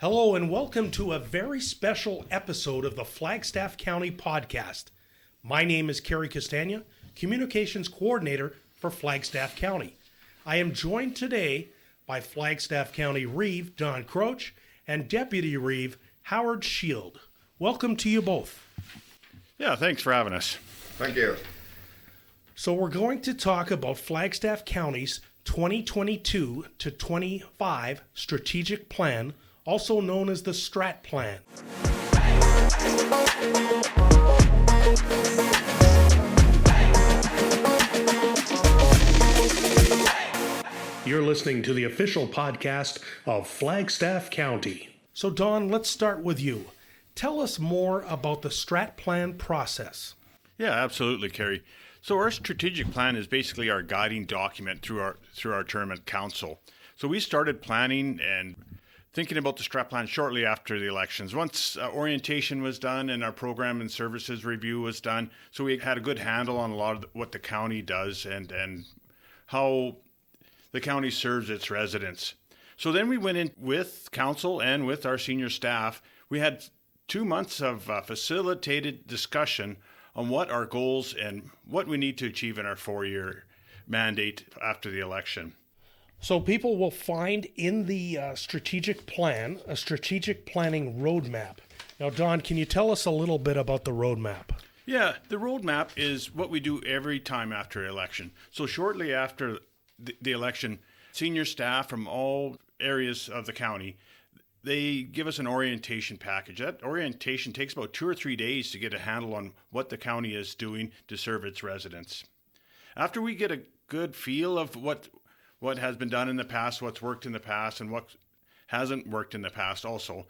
Hello and welcome to a very special episode of the Flagstaff County Podcast. My name is Cary Castagna, Communications Coordinator for Flagstaff County. I am joined today by Flagstaff County Reeve, Don Kroetch, and Deputy Reeve, Howard Shield. Welcome to you both. Yeah, thanks for having us. Thank you. So we're going to talk about Flagstaff County's 2022 to 25 strategic plan, also known as the Strat Plan. You're listening to the official podcast of Flagstaff County. So Don, let's start with you. Tell us more about the Strat Plan process. Yeah, absolutely, Cary. So our strategic plan is basically our guiding document through our term at council. So we started planning and thinking about the Strat Plan shortly after the elections. Once orientation was done and our program and services review was done, so we had a good handle on a lot of what the county does and how the county serves its residents. So then we went in with council and with our senior staff. We had 2 months of facilitated discussion on what our goals and what we need to achieve in our 4-year mandate after the election. So people will find in the strategic plan a strategic planning roadmap. Now, Don, can you tell us a little bit about the roadmap? Yeah, the roadmap is what we do every time after an election. So shortly after the election, senior staff from all areas of the county, they give us an orientation package. That orientation takes about 2 or 3 days to get a handle on what the county is doing to serve its residents. After we get a good feel of what has been done in the past, what's worked in the past, and what hasn't worked in the past also,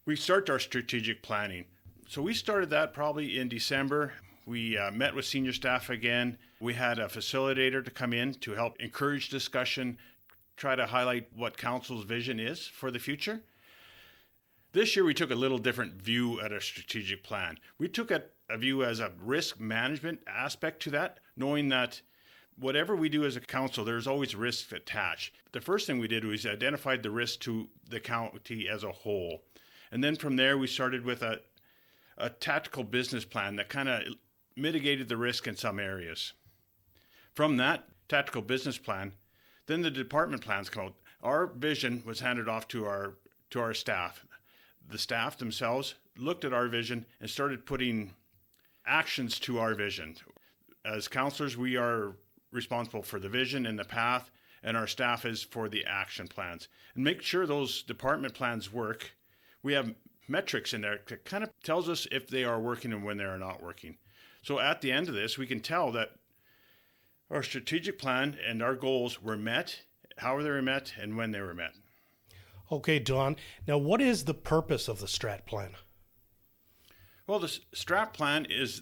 we start our strategic planning. So we started that probably in December. We met with senior staff again. We had a facilitator to come in to help encourage discussion, try to highlight what council's vision is for the future. This year we took a little different view at our strategic plan. We took a view as a risk management aspect to that, knowing that whatever we do as a council, there's always risks attached. The first thing we did was identified the risk to the county as a whole. And then from there, we started with a tactical business plan that kind of mitigated the risk in some areas. From that tactical business plan, then the department plans come out. Our vision was handed off to our staff. The staff themselves looked at our vision and started putting actions to our vision. As councillors, we are responsible for the vision and the path, and our staff is for the action plans. And make sure those department plans work. We have metrics in there that kind of tells us if they are working and when they are not working. So at the end of this, we can tell that our strategic plan and our goals were met, how they were met, and when they were met. Okay, Don. Now, what is the purpose of the Strat Plan? Well, the Strat Plan is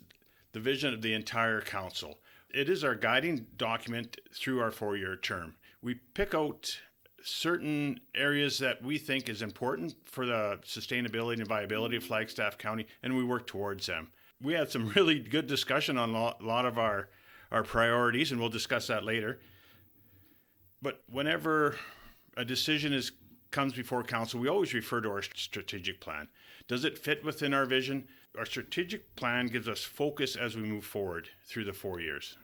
the vision of the entire council. It is our guiding document through our 4-year term. We pick out certain areas that we think is important for the sustainability and viability of Flagstaff County, and we work towards them. We had some really good discussion on a lot of our priorities, and we'll discuss that later. But whenever a decision comes before council, we always refer to our strategic plan. Does it fit within our vision? Our strategic plan gives us focus as we move forward through the 4 years.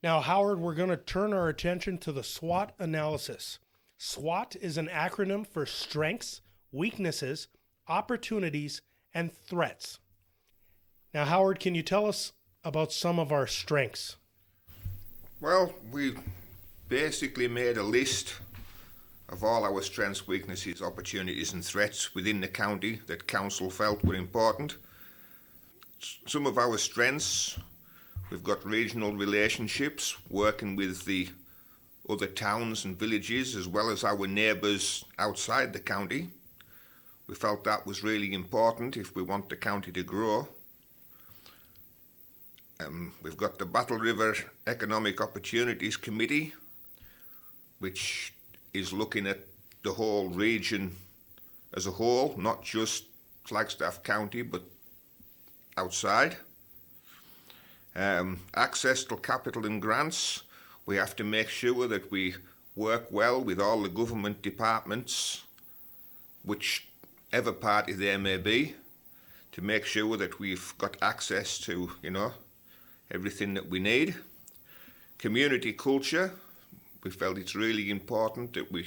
Now, Howard, we're going to turn our attention to the SWOT analysis. SWOT is an acronym for strengths, weaknesses, opportunities, and threats. Now, Howard, can you tell us about some of our strengths? Well, we basically made a list of all our strengths, weaknesses, opportunities and threats within the county that council felt were important. Some of our strengths, we've got regional relationships, working with the other towns and villages as well as our neighbours outside the county. We felt that was really important if we want the county to grow. We've got the Battle River Economic Opportunities Committee, which is looking at the whole region as a whole, not just Flagstaff County, but outside. Access to capital and grants. We have to make sure that we work well with all the government departments which whatever party there may be, to make sure that we've got access to, everything that we need. Community culture, we felt it's really important that we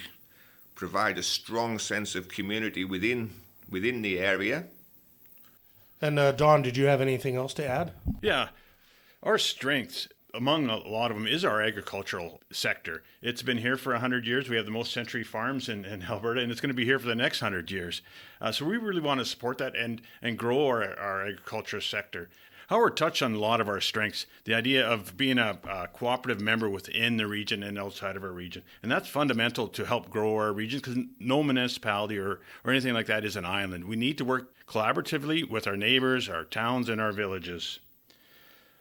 provide a strong sense of community within the area. And Don, did you have anything else to add? Yeah, our strengths, among a lot of them, is our agricultural sector. It's been here for 100 years. We have the most century farms in Alberta, and it's going to be here for the next 100 years. So we really want to support that and grow our agriculture sector. Howard touched on a lot of our strengths, the idea of being a cooperative member within the region and outside of our region. And that's fundamental to help grow our region, because no municipality or anything like that is an island. We need to work collaboratively with our neighbors, our towns, and our villages.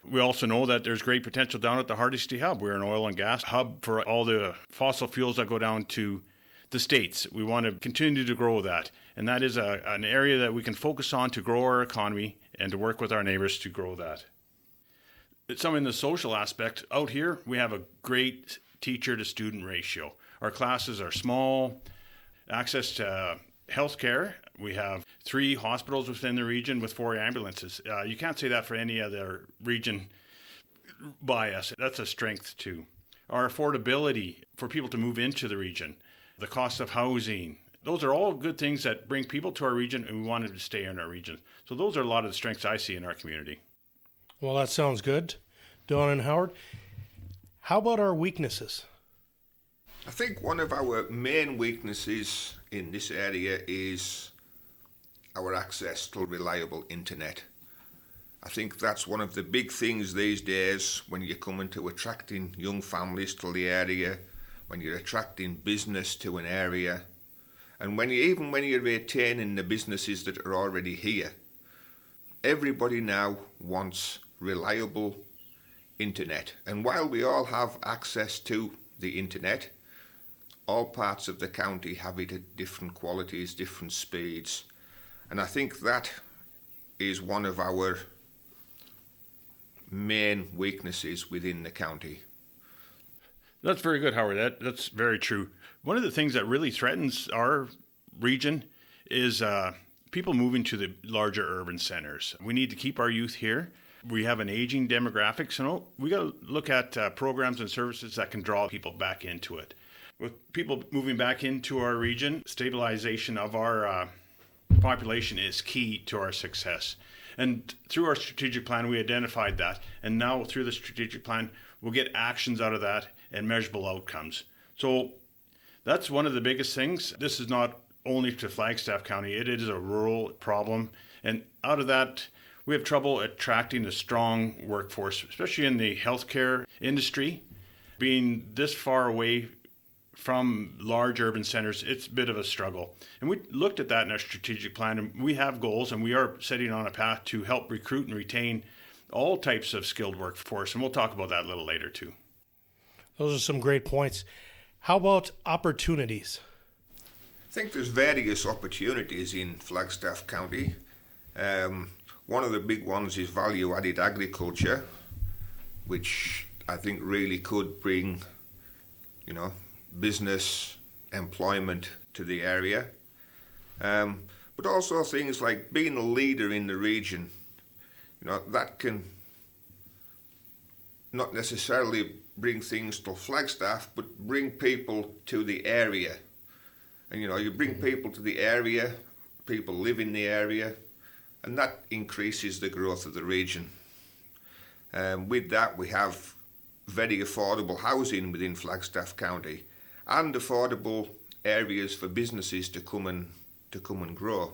We also know that there's great potential down at the Hardisty Hub. We're an oil and gas hub for all the fossil fuels that go down to the States. We want to continue to grow that. And that is an area that we can focus on to grow our economy and to work with our neighbors to grow that. It's some in the social aspect. Out here, we have a great teacher-to-student ratio. Our classes are small, access to health care. We have 3 hospitals within the region with 4 ambulances. You can't say that for any other region by us. That's a strength too. Our affordability for people to move into the region, the cost of housing, those are all good things that bring people to our region, and we want them to stay in our region. So those are a lot of the strengths I see in our community. Well, that sounds good. Don and Howard, how about our weaknesses? I think one of our main weaknesses in this area is our access to reliable internet. I think that's one of the big things these days when you're coming to attracting young families to the area, when you're attracting business to an area, and when you're retaining the businesses that are already here. Everybody now wants reliable internet. And while we all have access to the internet, all parts of the county have it at different qualities, different speeds. And I think that is one of our main weaknesses within the county. That's very good, Howard. That's very true. One of the things that really threatens our region is people moving to the larger urban centers. We need to keep our youth here. We have an aging demographic, so we got to look at programs and services that can draw people back into it. With people moving back into our region, stabilization of our population is key to our success. And through our strategic plan, we identified that. And now through the strategic plan, we'll get actions out of that and measurable outcomes. So that's one of the biggest things. This is not only to Flagstaff County. It is a rural problem. And out of that, we have trouble attracting a strong workforce, especially in the healthcare industry. Being this far away from large urban centers, it's a bit of a struggle. And we looked at that in our strategic plan, and we have goals, and we are setting on a path to help recruit and retain all types of skilled workforce. And we'll talk about that a little later too. Those are some great points. How about opportunities? I think there's various opportunities in Flagstaff County. One of the big ones is value-added agriculture, which I think really could bring, business, employment to the area. But also things like being a leader in the region, that can not necessarily bring things to Flagstaff, but bring people to the area. And you bring people to the area, people live in the area, and that increases the growth of the region. With that, we have very affordable housing within Flagstaff County and affordable areas for businesses to come and grow.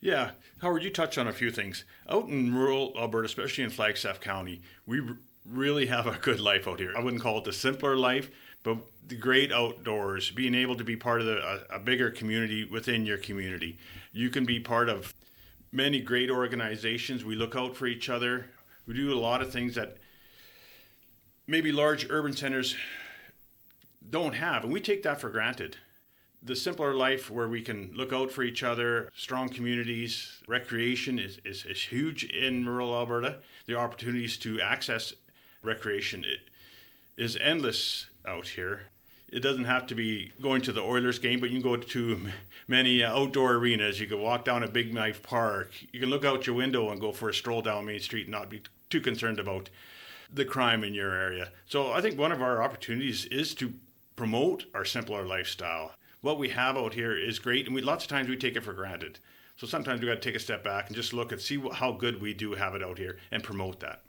Yeah, Howard, you touched on a few things. Out in rural Alberta, especially in Flagstaff County, we really have a good life out here. I wouldn't call it the simpler life, but the great outdoors, being able to be part of a bigger community within your community. You can be part of many great organizations. We look out for each other. We do a lot of things that maybe large urban centers don't have, and we take that for granted. The simpler life where we can look out for each other, strong communities, recreation is huge in rural Alberta. The opportunities to access recreation is endless out here. It doesn't have to be going to the Oilers game, but you can go to many outdoor arenas. You can walk down a Big Knife Park. You can look out your window and go for a stroll down Main Street and not be too concerned about the crime in your area. So I think one of our opportunities is to promote our simpler lifestyle. What we have out here is great, and lots of times we take it for granted. So sometimes we got to take a step back and just look and see how good we do have it out here and promote that.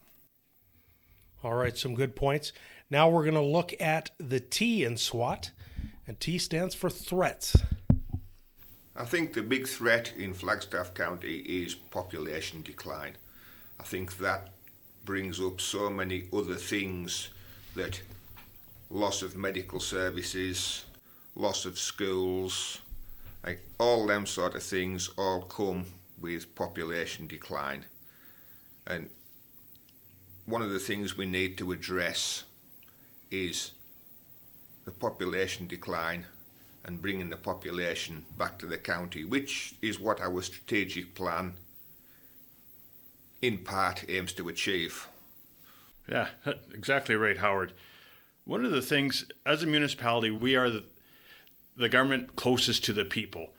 All right, some good points. Now we're going to look at the T in SWAT, and T stands for threats. I think the big threat in Flagstaff County is population decline. I think that brings up so many other things, that loss of medical services, loss of schools, like all them sort of things all come with population decline. And one of the things we need to address is the population decline and bringing the population back to the county, which is what our strategic plan in part aims to achieve. Yeah, exactly right, Howard. One of the things, as a municipality, we are the government closest to the people.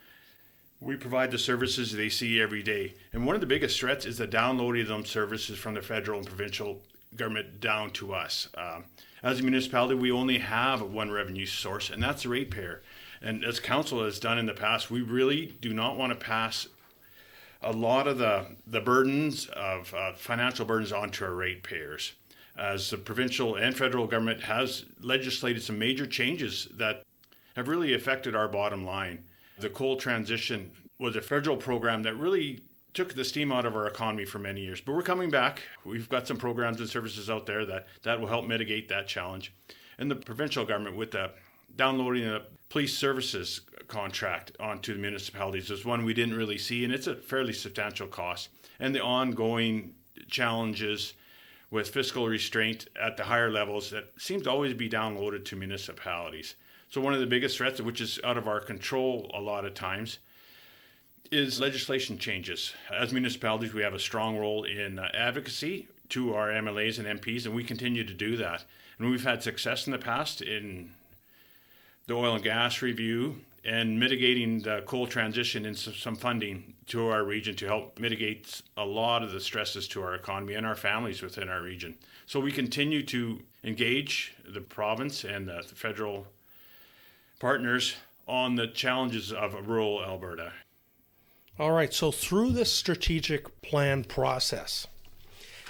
We provide the services they see every day. And one of the biggest threats is the downloading of them services from the federal and provincial government down to us. As a municipality, we only have one revenue source, and that's the ratepayer. And as council has done in the past, we really do not want to pass a lot of the burdens of financial burdens onto our ratepayers. As the provincial and federal government has legislated some major changes that have really affected our bottom line. The coal transition was a federal program that really took the steam out of our economy for many years. But we're coming back. We've got some programs and services out there that will help mitigate that challenge. And the provincial government, with the downloading the police services contract onto the municipalities, is one we didn't really see, and it's a fairly substantial cost. And the ongoing challenges with fiscal restraint at the higher levels that seems to always be downloaded to municipalities. So one of the biggest threats, which is out of our control a lot of times, is legislation changes. As municipalities, we have a strong role in advocacy to our MLAs and MPs, and we continue to do that. And we've had success in the past in the oil and gas review and mitigating the coal transition and some funding to our region to help mitigate a lot of the stresses to our economy and our families within our region. So we continue to engage the province and the federal partners on the challenges of rural Alberta. All right, so through this strategic plan process,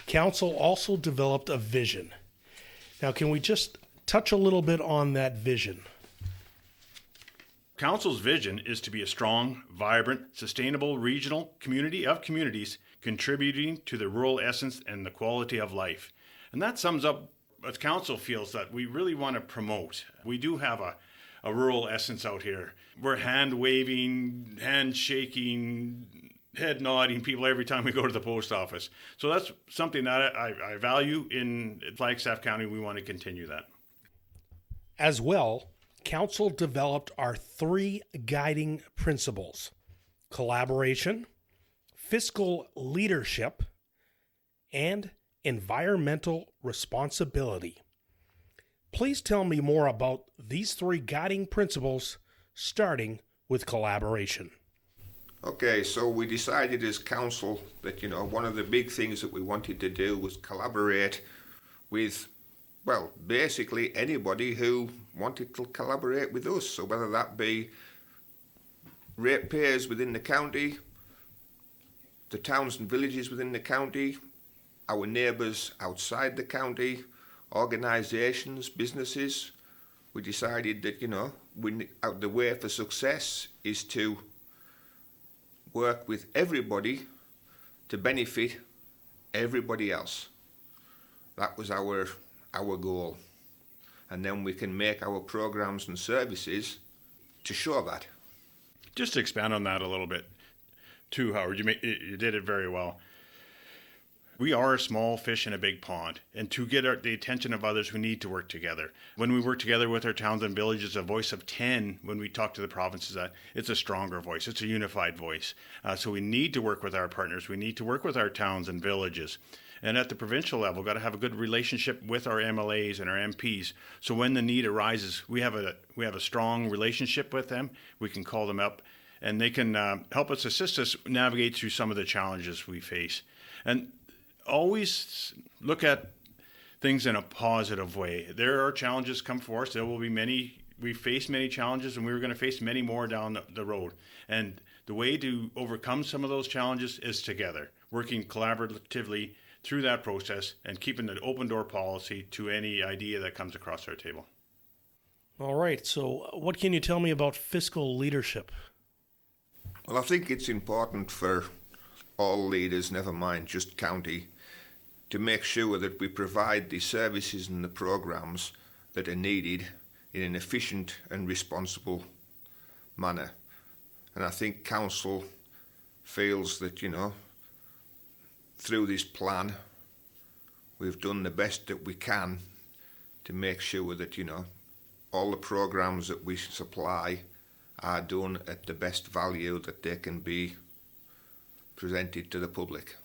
Council also developed a vision. Now, can we just touch a little bit on that vision? Council's vision is to be a strong, vibrant, sustainable regional community of communities contributing to the rural essence and the quality of life. And that sums up what Council feels that we really want to promote. We do have a rural essence out here. We're hand-waving, hand-shaking, head-nodding people every time we go to the post office. So that's something that I value in Flagstaff County. We want to continue that. As well, Council developed our 3 guiding principles: collaboration, fiscal leadership, and environmental responsibility. Please tell me more about these 3 guiding principles, starting with collaboration. Okay, so we decided as council that, one of the big things that we wanted to do was collaborate with, well, basically anybody who wanted to collaborate with us. So whether that be ratepayers within the county, the towns and villages within the county, our neighbours outside the county, organisations, businesses, we decided that, the way for success is to work with everybody to benefit everybody else. That was our goal. And then we can make our programs and services to show that. Just to expand on that a little bit too, Howard, you did it very well. We are a small fish in a big pond, and to get the attention of others, we need to work together. When we work together with our towns and villages, a voice of 10, when we talk to the provinces, it's a stronger voice. It's a unified voice. So we need to work with our partners. We need to work with our towns and villages. And at the provincial level, got to have a good relationship with our MLAs and our MPs. So when the need arises, we have a strong relationship with them. We can call them up, and they can help us, assist us navigate through some of the challenges we face. And always look at things in a positive way. There are challenges come for us. There will be many. We face many challenges, and we're going to face many more down the road. And the way to overcome some of those challenges is together, working collaboratively through that process and keeping an open door policy to any idea that comes across our table. All right. So what can you tell me about fiscal leadership? Well, I think it's important for all leaders, never mind just county, to make sure that we provide the services and the programs that are needed in an efficient and responsible manner. And I think council feels that, through this plan, we've done the best that we can to make sure that, all the programs that we supply are done at the best value that they can be presented to the public.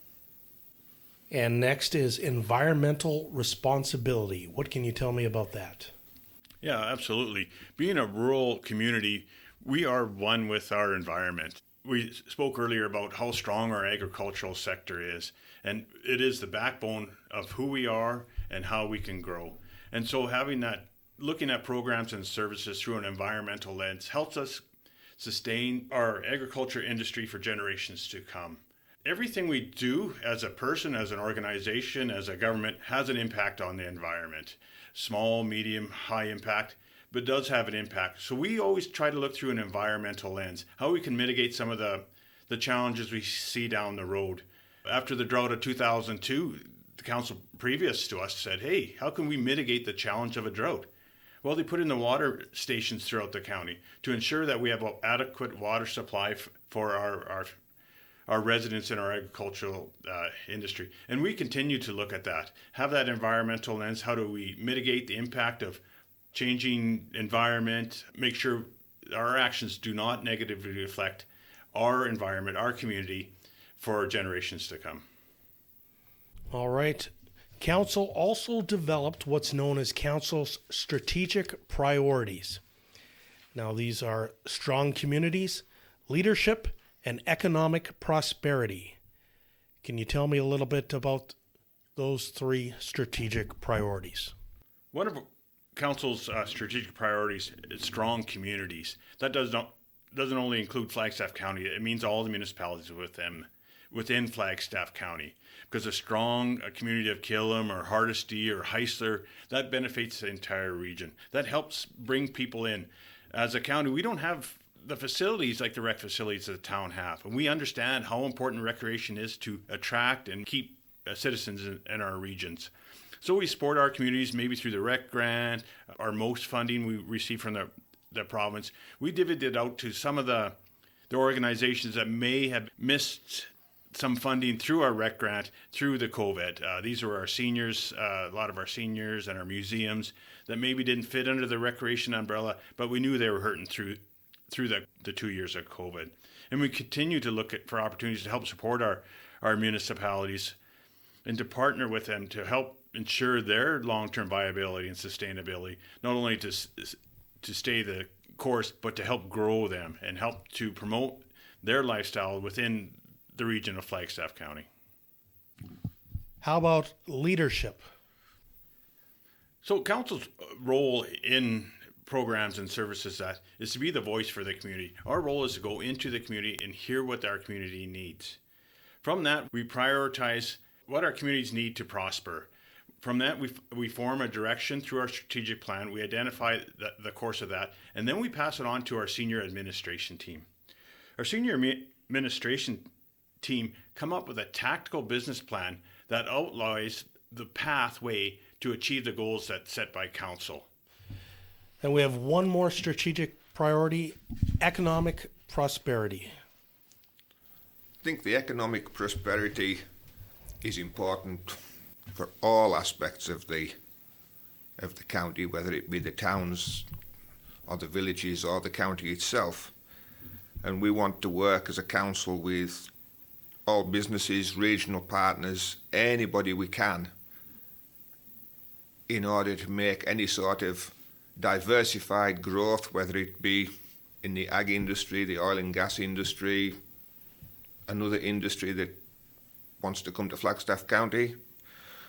And next is environmental responsibility. What can you tell me about that? Yeah, absolutely. Being a rural community, we are one with our environment. We spoke earlier about how strong our agricultural sector is, and it is the backbone of who we are and how we can grow. And so having that, looking at programs and services through an environmental lens helps us sustain our agriculture industry for generations to come. Everything we do as a person, as an organization, as a government has an impact on the environment. Small, medium, high impact, but does have an impact. So we always try to look through an environmental lens, how we can mitigate some of the challenges we see down the road. After the drought of 2002, the council previous to us said, hey, how can we mitigate the challenge of a drought? Well, they put in the water stations throughout the county to ensure that we have an adequate water supply for our residents in our agricultural industry. And we continue to look at that, have that environmental lens. How do we mitigate the impact of changing environment, make sure our actions do not negatively reflect our environment, our community, for generations to come. All right. Council also developed what's known as Council's strategic priorities. Now, these are strong communities, leadership, and economic prosperity. Can you tell me a little bit about those three strategic priorities? One of Council's strategic priorities is strong communities. That doesn't only include Flagstaff County. It means all the municipalities within Flagstaff County. Because a strong community of Killam or Hardisty or Heisler, that benefits the entire region. That helps bring people in. As a county, we don't have the facilities like the rec facilities that the town have. And we understand how important recreation is to attract and keep citizens in our regions. So we support our communities maybe through the rec grant, our most funding we receive from the province. We divvied it out to some of the organizations that may have missed some funding through our rec grant through the COVID. These were our seniors, a lot of our seniors and our museums that maybe didn't fit under the recreation umbrella, but we knew they were hurting through the 2 years of COVID. And we continue to look for opportunities to help support our municipalities and to partner with them to help ensure their long-term viability and sustainability, not only to stay the course, but to help grow them and help to promote their lifestyle within the region of Flagstaff County. How about leadership? So council's role in programs and services that is to be the voice for the community. Our role is to go into the community and hear what our community needs. From that, we prioritize what our communities need to prosper. From that, we form a direction through our strategic plan. We identify the course of that, and then we pass it on to our senior administration team. Our senior administration team come up with a tactical business plan that outlines the pathway to achieve the goals that's set by council. And we have one more strategic priority, economic prosperity. I think the economic prosperity is important for all aspects of the county, whether it be the towns or the villages or the county itself. And we want to work as a council with all businesses, regional partners, anybody we can, in order to make any sort of diversified growth, whether it be in the ag industry, the oil and gas industry, another industry that wants to come to Flagstaff County,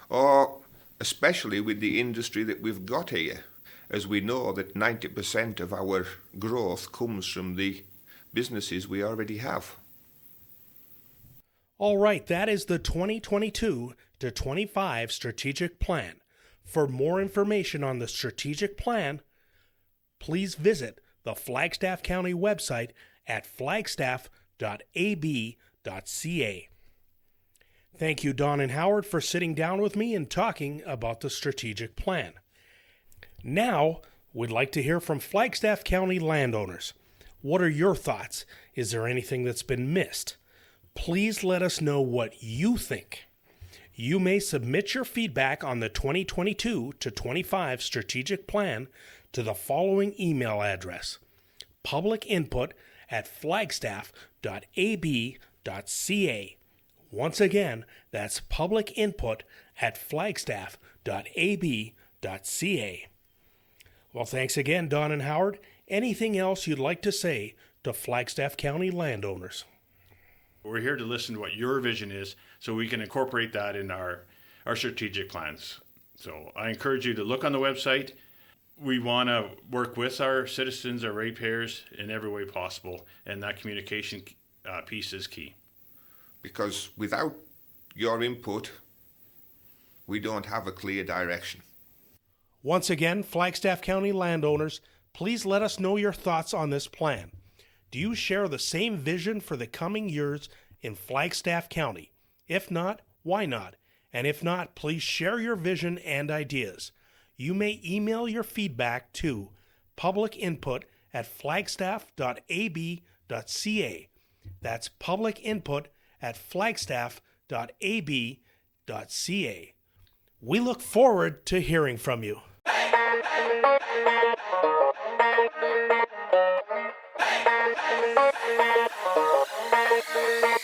or especially with the industry that we've got here, as we know that 90% of our growth comes from the businesses we already have. All right, that is the 2022 to 25 strategic plan. For more information on the strategic plan, please visit the Flagstaff County website at flagstaff.ab.ca. Thank you, Don and Howard, for sitting down with me and talking about the strategic plan. Now, we'd like to hear from Flagstaff County landowners. What are your thoughts? Is there anything that's been missed? Please let us know what you think. You may submit your feedback on the 2022 to 25 strategic plan to the following email address: publicinput@flagstaff.ab.ca. Once again, that's publicinput@flagstaff.ab.ca. Well, thanks again, Don and Howard. Anything else you'd like to say to Flagstaff County landowners? We're here to listen to what your vision is so we can incorporate that in our strategic plans. So I encourage you to look on the website. We want to work with our citizens, our ratepayers, in every way possible, and that communication piece is key. Because without your input, we don't have a clear direction. Once again, Flagstaff County landowners, please let us know your thoughts on this plan. Do you share the same vision for the coming years in Flagstaff County? If not, why not? And if not, please share your vision and ideas. You may email your feedback to publicinput@flagstaff.ab.ca. That's publicinput@flagstaff.ab.ca. We look forward to hearing from you. Hey!